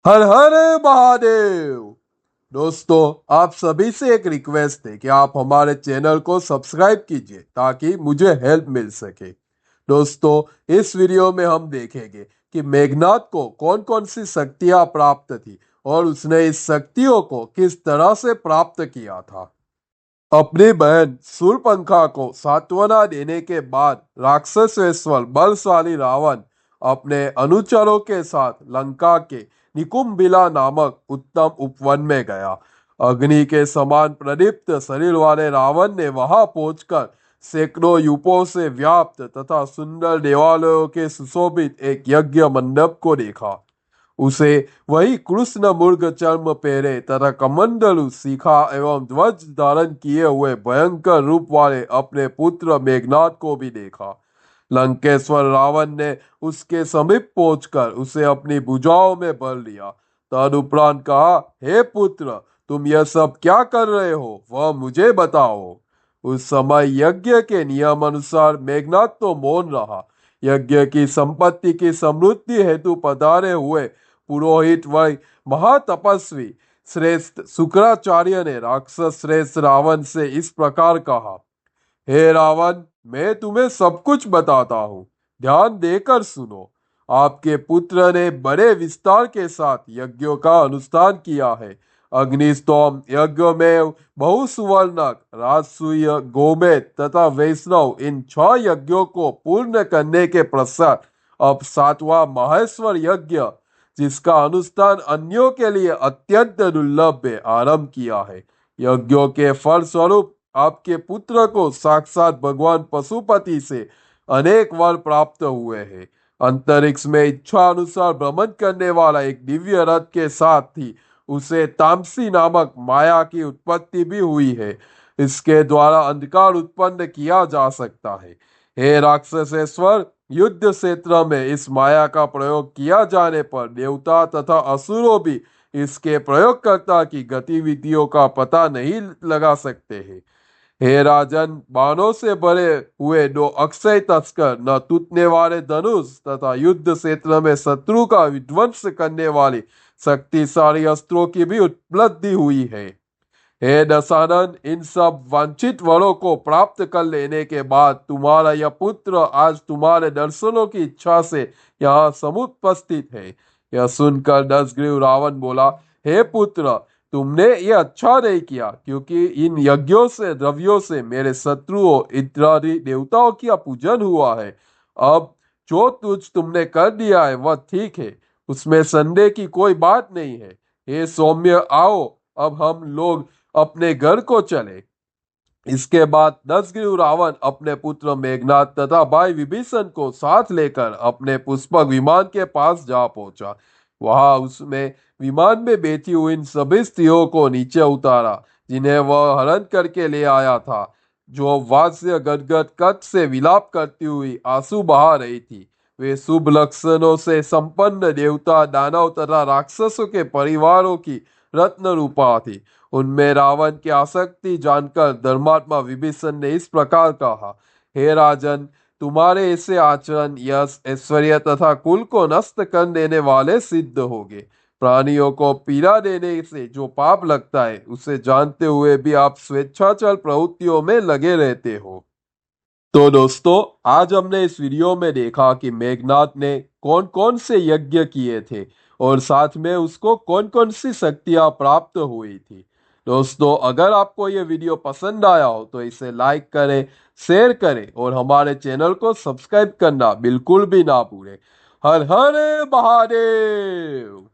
हर हर महादेव। दोस्तों, आप सभी से एक रिक्वेस्ट है कि आप हमारे चैनल को सब्सक्राइब कीजिए ताकि मुझे हेल्प मिल सके। दोस्तों, इस वीडियो में हम देखेंगे कि मेघनाथ को कौन कौन सी शक्तियां प्राप्त थी और उसने इस शक्तियों को किस तरह से प्राप्त किया था। अपनी बहन शूर्पणखा को सांत्वना देने के बाद राक्षसेश्वर बलशाली रावण अपने अनुचरों के साथ लंका के निकुंभिला नामक उत्तम उपवन में गया। अग्नि के समान प्रदीप्त शरीर वाले रावण ने वहां पहुंचकर सैकड़ों यूपों से व्याप्त तथा सुंदर देवालयों के सुशोभित एक यज्ञ मंडप को देखा। उसे वही कृष्ण मृग चर्म पहरे तथा कमंडलु शिखा एवं ध्वज धारण किए हुए भयंकर रूप वाले अपने पुत्र मेघनाथ को भी देखा। लंकेश्वर रावण ने उसके समीप पहुंचकर उसे अपनी भुजाओं में भर लिया। तदुपरांत कहा, हे पुत्र, तुम यह सब क्या कर रहे हो, वह मुझे बताओ। उस समय यज्ञ के नियम अनुसार मेघनाथ तो मौन रहा। यज्ञ की संपत्ति की समृद्धि हेतु पधारे हुए पुरोहित वही महातपस्वी श्रेष्ठ शुक्राचार्य ने राक्षस श्रेष्ठ रावण से इस प्रकार कहा, हे रावण, मैं तुम्हें सब कुछ बताता हूँ, ध्यान देकर सुनो। आपके पुत्र ने बड़े विस्तार के साथ यज्ञों का अनुष्ठान किया है। अग्निस्तोम यज्ञ में बहुसुवर्णक राजसूय गोमेद तथा वैष्णव इन 6 यज्ञों को पूर्ण करने के पश्चात अब 7वां महेश्वर यज्ञ, जिसका अनुष्ठान अन्यों के लिए अत्यंत दुर्लभ है, आरंभ किया है। यज्ञों के फल स्वरूप आपके पुत्र को साक्षात भगवान पशुपति से अनेक वर प्राप्त हुए हैं। अंतरिक्ष में इच्छा अनुसार भ्रमण करने वाला एक दिव्य रथ के साथ ही उसे तामसी नामक माया की उत्पत्ति भी हुई है। इसके द्वारा अंधकार उत्पन्न किया जा सकता है। हे राक्षसेश्वर, युद्ध क्षेत्र में इस माया का प्रयोग किया जाने पर देवता तथा असुरों भी इसके प्रयोगकर्ता की गतिविधियों का पता नहीं लगा सकते हैं। हे राजन, बाणों से भरे हुए 2 अक्षय तस्कर न टूटने वाले धनुष तथा युद्ध क्षेत्र में शत्रु का विध्वंस करने वाली शक्तिशाली अस्त्रों की भी उपलब्धि हुई है। हे दशानन, इन सब वांछित वरों को प्राप्त कर लेने के बाद तुम्हारा यह पुत्र आज तुम्हारे दर्शनों की इच्छा से यहाँ समुपस्थित है। यह सुनकर दशग्रीव रावण बोला, हे पुत्र, तुमने ये अच्छा नहीं किया, क्योंकि इन यज्ञों से द्रव्यों से मेरे शत्रुओं इत्यादि देवताओं का पूजन हुआ है। अब जो तुमने कर दिया है वह ठीक है, उसमें संदेह की कोई बात नहीं है। हे सौम्य, आओ अब हम लोग अपने घर को चले। इसके बाद दशग्रीव रावण अपने पुत्र मेघनाथ तथा भाई विभीषण को साथ लेकर अपने पुष्पक विमान के पास जा पहुंचा। वहां उसमें विमान में बैठी हुई इन सभी स्त्रियों को नीचे उतारा जिन्हें वह हरण करके ले आया था, जो वास्य गदगद कंठ से विलाप करती हुई आंसू बहा रही थी। वे शुभ लक्षणों से संपन्न देवता, दानव तथा राक्षसों के परिवारों की रत्न रूपा थी। उनमें रावण की आसक्ति जानकर धर्मात्मा विभीषण ने इस प्रकार कहा, हे राजन, तुम्हारे ऐसे आचरण यश ऐश्वर्य तथा कुल को नष्ट कर देने वाले सिद्ध होंगे। प्राणियों को पीड़ा देने से जो पाप लगता है, उसे जानते हुए भी आप स्वेच्छाचार प्रवृत्तियों में लगे रहते हो। तो दोस्तों, आज हमने इस वीडियो में देखा कि मेघनाथ ने कौन कौन से यज्ञ किए थे और साथ में उसको कौन कौन सी शक्तियां प्राप्त हुई थी। दोस्तों, अगर आपको ये वीडियो पसंद आया हो तो इसे लाइक करें, शेयर करें और हमारे चैनल को सब्सक्राइब करना बिल्कुल भी ना भूलें। हर हर महादेव।